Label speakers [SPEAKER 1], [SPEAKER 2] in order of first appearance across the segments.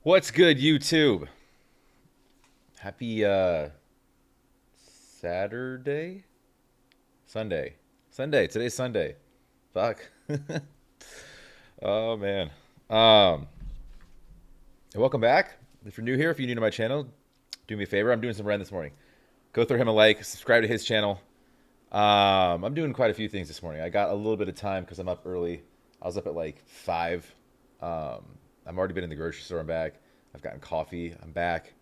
[SPEAKER 1] What's good, YouTube? Happy Saturday? Sunday. Sunday. Today's Sunday. Fuck. Oh man. Um Welcome back. If you're new here, if you're new to my channel, do me a favor. I'm doing some Ren this morning. Go throw him a like, subscribe to his channel. I'm doing quite a few things this morning. I got a little bit of time because I'm up early. I was up at like 5. I've already been in the grocery store. I'm back. I've gotten coffee. I'm back.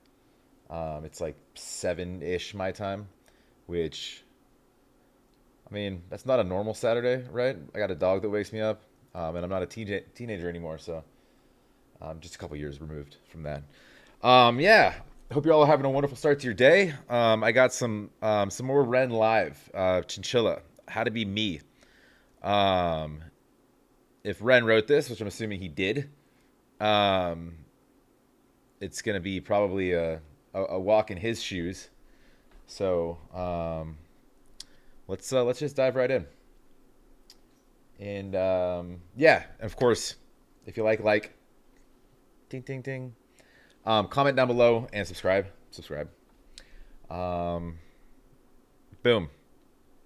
[SPEAKER 1] It's like 7-ish my time, which, I mean, that's not a normal Saturday, right? I got a dog that wakes me up, and I'm not a teenager anymore, so I'm just a couple years removed from that. Yeah, hope you're all having a wonderful start to your day. I got some more Ren live, Chinchilla, How to Be Me. Um, if Ren wrote this, which I'm assuming he did, um, it's gonna be probably a walk in his shoes. So let's just dive right in. And yeah, of course, if you like, ding ding ding. Comment down below and subscribe. Subscribe. Um, Boom.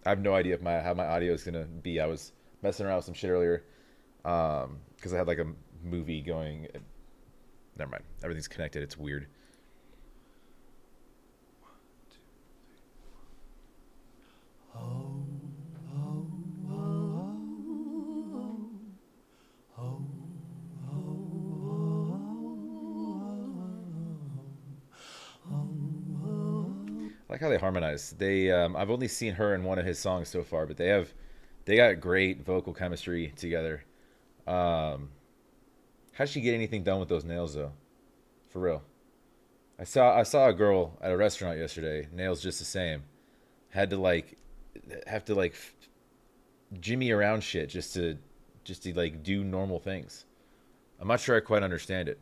[SPEAKER 1] I have no idea if my how my audio is gonna be. I was messing around with some shit earlier because I had like a movie going. Never mind. Everything's connected. It's weird. I like how they harmonize. I've only seen her in one of his songs so far, but they got great vocal chemistry together. Um, How'd she get anything done with those nails though? For real. I saw a girl at a restaurant yesterday, nails just the same. Had to like have to like jimmy around shit just to like do normal things. I'm not sure I quite understand it.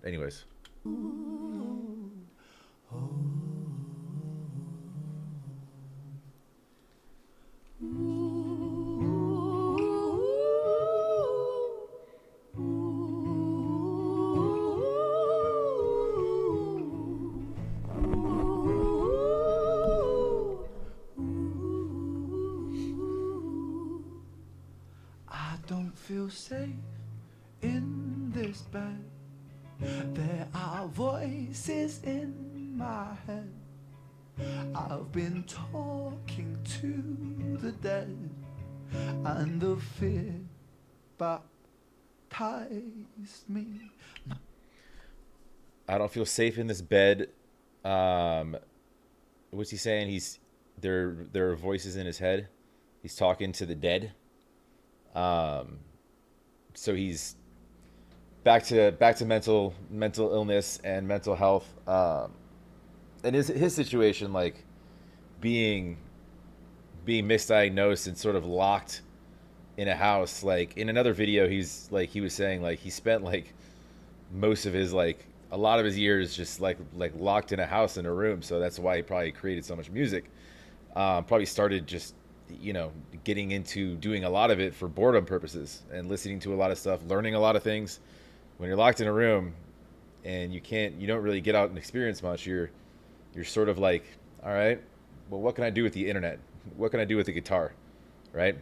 [SPEAKER 1] Anyways,
[SPEAKER 2] I don't feel safe in this bed. There are voices in my head. I've been talking to the dead, and the fear baptized me.
[SPEAKER 1] I don't feel safe in this bed. Um, what's he saying? There are voices in his head. He's talking to the dead. Um, so he's back to mental illness and mental health. And his situation, like being being misdiagnosed and sort of locked in a house. Like in another video, he was saying like he spent like most of his like a lot of his years just like locked in a house in a room. So that's why he probably created so much music. Probably started just getting into doing a lot of it for boredom purposes and listening to a lot of stuff, learning a lot of things. When you're locked in a room and you don't really get out and experience much, you're sort of like, all right, well, what can I do with the internet? What can I do with the guitar, right?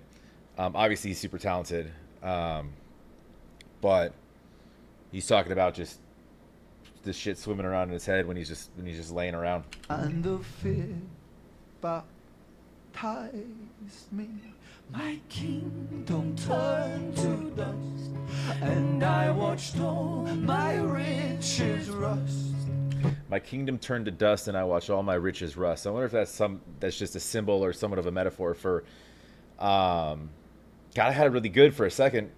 [SPEAKER 1] Obviously, he's super talented, but he's talking about just this shit swimming around in his head when he's just laying around.
[SPEAKER 2] And the fear baptized me. My kingdom turned to dust, and I watched all my riches rust.
[SPEAKER 1] My kingdom turned to dust, and I watched all my riches rust. I wonder if that's just a symbol or somewhat of a metaphor for. Um, God, I had it really good for a second,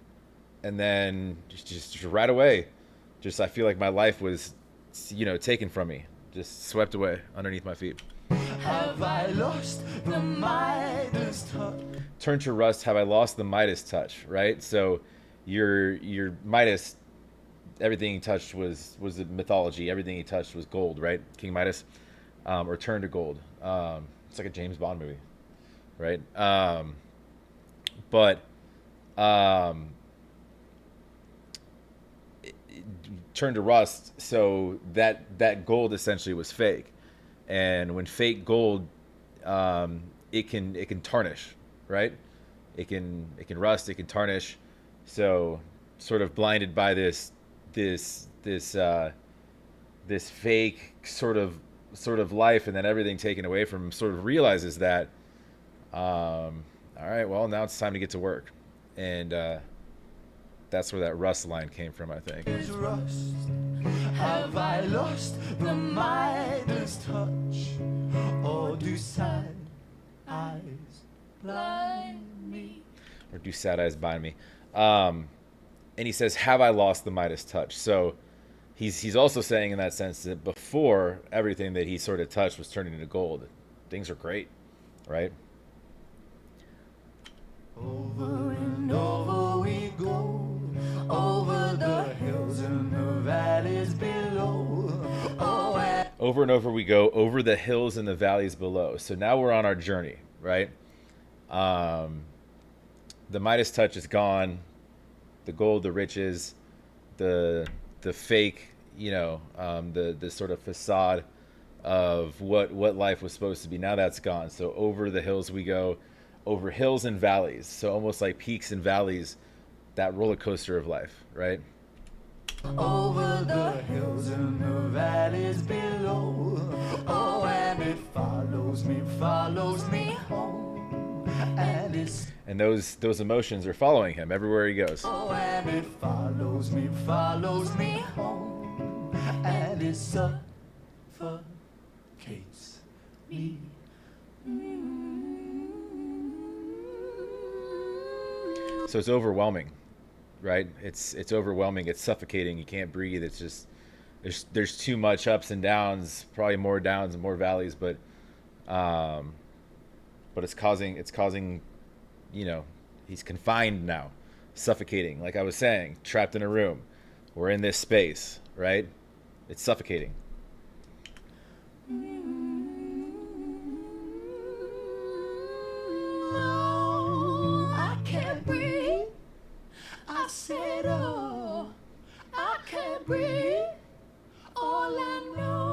[SPEAKER 1] and then just right away, just I feel like my life was, taken from me, just swept away underneath my feet.
[SPEAKER 2] Have I lost the Midas touch?
[SPEAKER 1] Turn to rust. Have I lost the Midas touch? Right. So, your Midas, everything he touched was mythology. Everything he touched was gold. Right. King Midas, or turn to gold. It's like a James Bond movie, right? But um, turned to rust. So that gold essentially was fake, and when fake gold, it can tarnish, right? It can rust, it can tarnish. So sort of blinded by this this this fake sort of life, and then everything taken away from him, sort of realizes that, all right, well, now it's time to get to work. And that's where that rust line came from, I think.
[SPEAKER 2] Is rust. Have I lost the Midas touch? Or do sad eyes blind me?
[SPEAKER 1] Or do sad eyes bind me? And he says, have I lost the Midas touch? So he's also saying in that sense that before everything that he sort of touched was turning into gold, things are great, right?
[SPEAKER 2] Over and over we go, over the hills and the valleys below. Oh, and
[SPEAKER 1] Over and over we go, over the hills and the valleys below. So now we're on our journey, right? The Midas touch is gone. The gold, the riches, the fake, the sort of facade of what life was supposed to be. Now that's gone. So over the hills we go, over hills and valleys. So almost like peaks and valleys, that roller coaster of life, right?
[SPEAKER 2] over the hills and the valleys below. Oh, and it follows me home. And it's
[SPEAKER 1] And those emotions are following him everywhere he goes.
[SPEAKER 2] oh, and it follows me home. And it suffocates me.
[SPEAKER 1] So it's overwhelming, right? It's overwhelming. It's suffocating. You can't breathe. It's just there's too much ups and downs. Probably more downs and more valleys, but it's causing, he's confined now, suffocating. Like I was saying, trapped in a room. We're in this space, right? It's suffocating.
[SPEAKER 2] Oh, I can't breathe. I said, oh, I can't breathe. All I know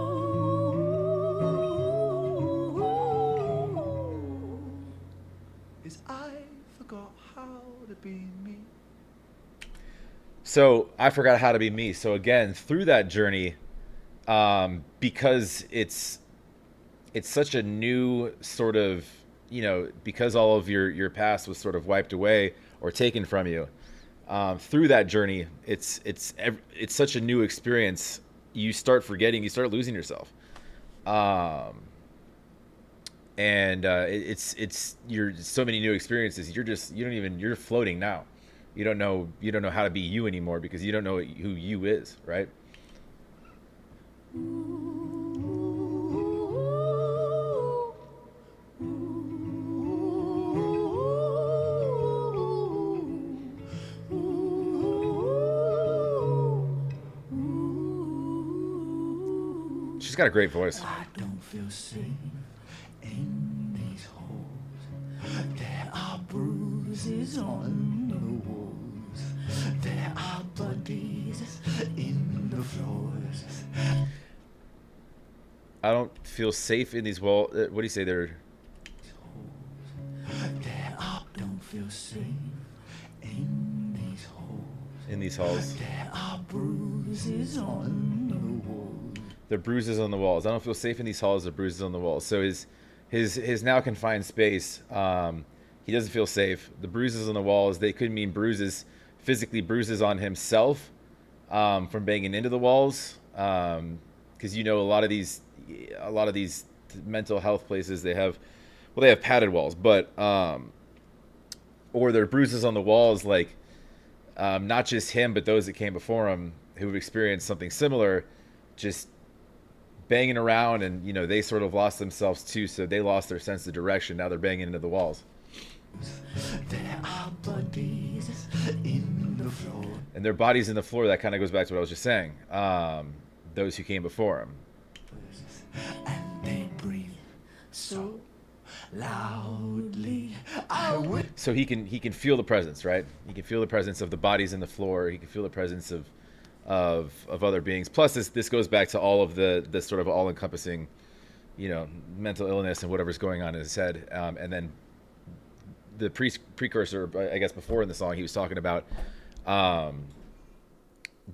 [SPEAKER 2] is I forgot how to be me.
[SPEAKER 1] So I forgot how to be me. So again, through that journey, because it's such a new sort of, because all of your past was sort of wiped away or taken from you. Through that journey, it's such a new experience. You start forgetting, you start losing yourself, and it's you're so many new experiences. You're floating now. You don't know how to be you anymore because you don't know who you is, right? She's got a great voice.
[SPEAKER 2] I don't feel safe in these holes. There are bruises on the walls. There are bodies in the floors.
[SPEAKER 1] I don't feel safe in these walls. What do you say? They're
[SPEAKER 2] Don't feel safe in these holes.
[SPEAKER 1] in these halls.
[SPEAKER 2] There are bruises on the walls.
[SPEAKER 1] The bruises on the walls. I don't feel safe in these halls. The bruises on the walls. So his now confined space. He doesn't feel safe. The bruises on the walls. They could mean bruises, physically bruises on himself, from banging into the walls. Because a lot of these mental health places, they have padded walls, but or they're bruises on the walls, like not just him, but those that came before him who've experienced something similar, just banging around, and they sort of lost themselves too, so they lost their sense of direction. Now they're banging into the walls.
[SPEAKER 2] There are bodies in the floor.
[SPEAKER 1] And their bodies in the floor. That kind of goes back to what I was just saying. Those who came before him.
[SPEAKER 2] And they breathe so loudly.
[SPEAKER 1] So he can feel the presence, right? He can feel the presence of the bodies in the floor. He can feel the presence of of other beings. Plus, this goes back to all of the sort of all encompassing, mental illness and whatever's going on in his head. And then the precursor, I guess, before in the song, he was talking about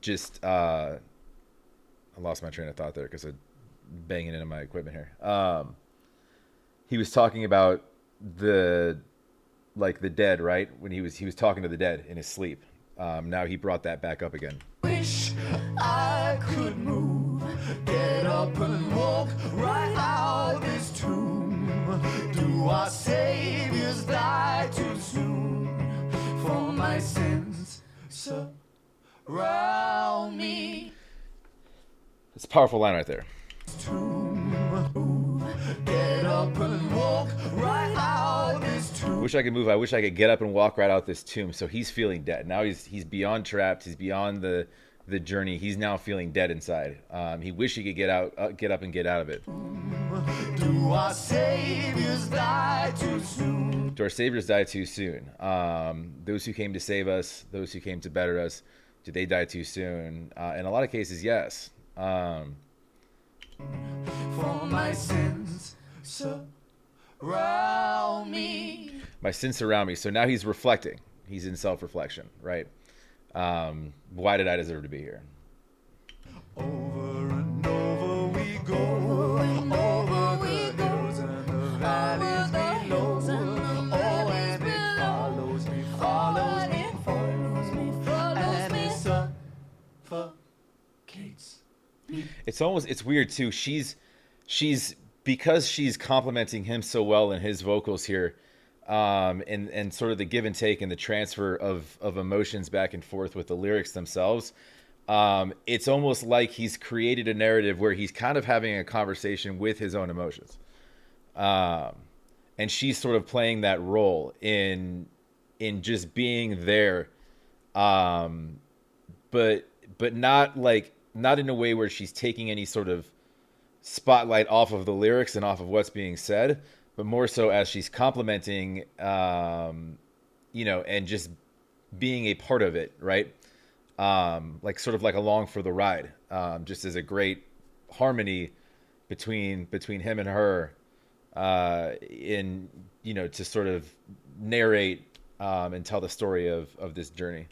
[SPEAKER 1] just I lost my train of thought there because I'm banging into my equipment here. He was talking about the dead, right? When he was talking to the dead in his sleep. Now he brought that back up again.
[SPEAKER 2] Wish I could move, get up and walk right out this tomb. Do our saviors die too soon? For my sins surround me.
[SPEAKER 1] It's a powerful line right there.
[SPEAKER 2] Get up and walk right out this tomb.
[SPEAKER 1] Wish I could move. I wish I could get up and walk right out this tomb. So he's feeling dead. Now he's beyond trapped. He's beyond the journey. He's now feeling dead inside. He wish he could get up and get out of it.
[SPEAKER 2] Do our saviors die too soon?
[SPEAKER 1] Do our saviors die too soon? Those who came to save us, those who came to better us, do they die too soon? In a lot of cases, yes.
[SPEAKER 2] For my sins surround me.
[SPEAKER 1] My sins surround me. So now he's reflecting. He's in self-reflection, right? Why did I deserve to be here?
[SPEAKER 2] Over and over we go, over the hills and the valleys below. Oh, and it follows me, and it suffocates me.
[SPEAKER 1] It's weird too. She's because she's complimenting him so well in his vocals here, and sort of the give and take and the transfer of emotions back and forth with the lyrics themselves. It's almost like he's created a narrative where he's kind of having a conversation with his own emotions. And she's sort of playing that role in just being there. But not in a way where she's taking any sort of spotlight off of the lyrics and off of what's being said, but more so as she's complimenting, and just being a part of it, right? Sort of like along for the ride, just as a great harmony between him and her, to sort of narrate and tell the story of this journey.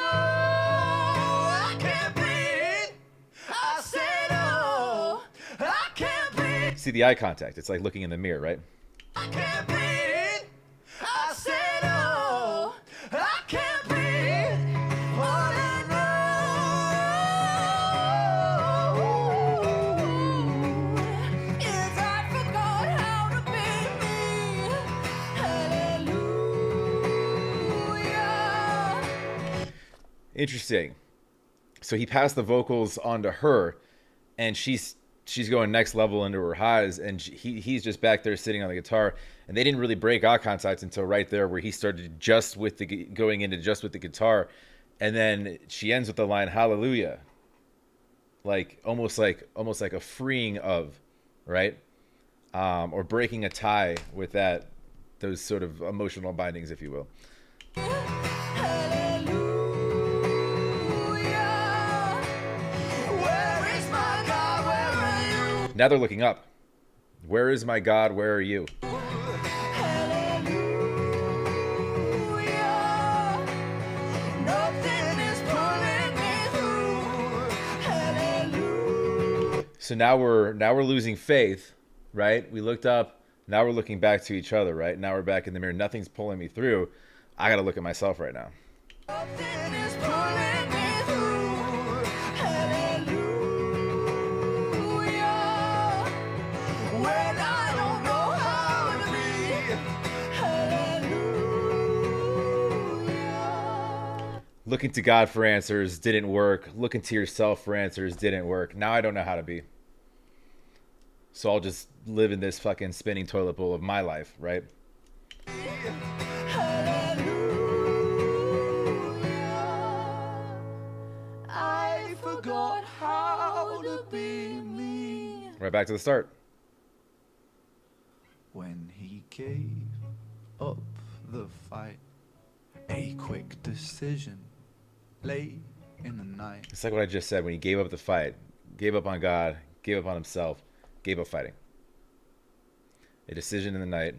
[SPEAKER 2] I can't breathe. I said, oh, I can't breathe.
[SPEAKER 1] See the eye contact. It's like looking in the mirror, right?
[SPEAKER 2] I can't breathe. I said, oh, I can't breathe. All I know is I forgot how to be me. Hallelujah.
[SPEAKER 1] Interesting. So he passed the vocals on to her, and she's going next level into her highs, and he's just back there sitting on the guitar, and they didn't really break eye contact until right there where he started going into just with the guitar, and then she ends with the line "Hallelujah," almost like a freeing of, right, or breaking a tie with those sort of emotional bindings, if you will. Now they're looking up. Where is my God? Where are you? So now we're losing faith, right? We looked up. Now we're looking back to each other, right? Now we're back in the mirror. Nothing's pulling me through. I got to look at myself right now. Looking to God for answers didn't work. Looking to yourself for answers didn't work. Now I don't know how to be. So I'll just live in this fucking spinning toilet bowl of my life, right?
[SPEAKER 2] I forgot how to be me.
[SPEAKER 1] Right back to the start.
[SPEAKER 2] When he gave up the fight, A quick decision late in the night.
[SPEAKER 1] It's like what I just said when he gave up the fight, gave up on God, gave up on himself, gave up fighting. A decision in the night.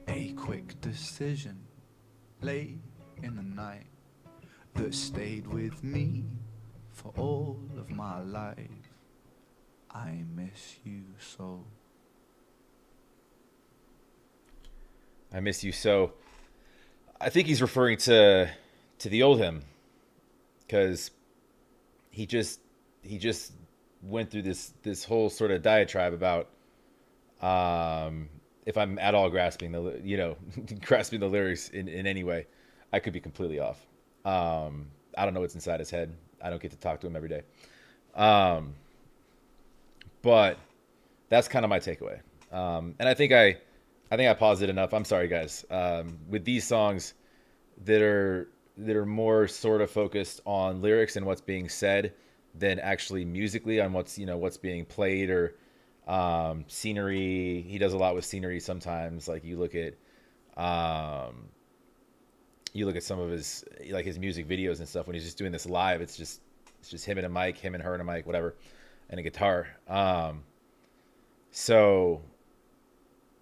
[SPEAKER 2] A quick decision late in the night that stayed with me for all of my life. I miss you so.
[SPEAKER 1] I miss you so. I think he's referring to the old him, because he just went through this whole sort of diatribe about, if I'm at all grasping the grasping the lyrics in any way. I could be completely off. I don't know what's inside his head. I don't get to talk to him every day. Um, but that's kind of my takeaway. And I think I paused it enough. I'm sorry, guys. With these songs that are more sort of focused on lyrics and what's being said than actually musically on what's being played, or scenery. He does a lot with scenery sometimes. Like you look at some of his, like, his music videos and stuff when he's just doing this live. It's just him and a mic, him and her and a mic, whatever, and a guitar. So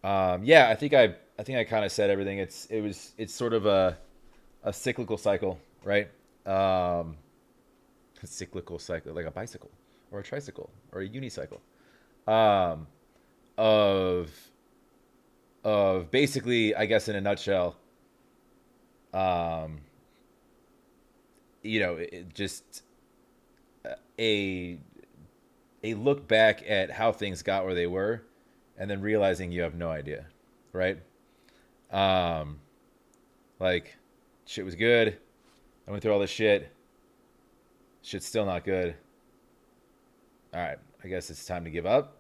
[SPEAKER 1] yeah, I think I kind of said everything. It's sort of a cyclical cycle, right? A cyclical cycle, like a bicycle or a tricycle or a unicycle, um, of basically, I guess in a nutshell, um, just a a look back at how things got where they were, and then realizing you have no idea, right? Um, like, shit was good. I went through all this shit. Shit's still not good. All right, I guess it's time to give up,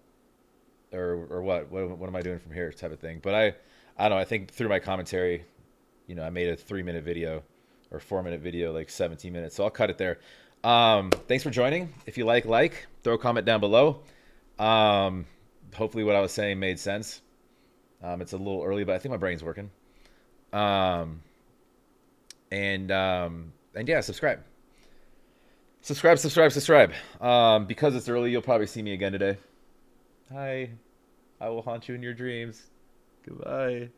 [SPEAKER 1] or what? What am I doing from here? Type of thing. But I don't know. I think through my commentary, I made a 3 minute video or 4 minute video, like 17 minutes. So I'll cut it there. Thanks for joining. If you throw a comment down below. Hopefully what I was saying made sense. It's a little early, but I think my brain's working. Um, and yeah, subscribe. Subscribe. Because it's early, you'll probably see me again today. Hi. I will haunt you in your dreams. Goodbye.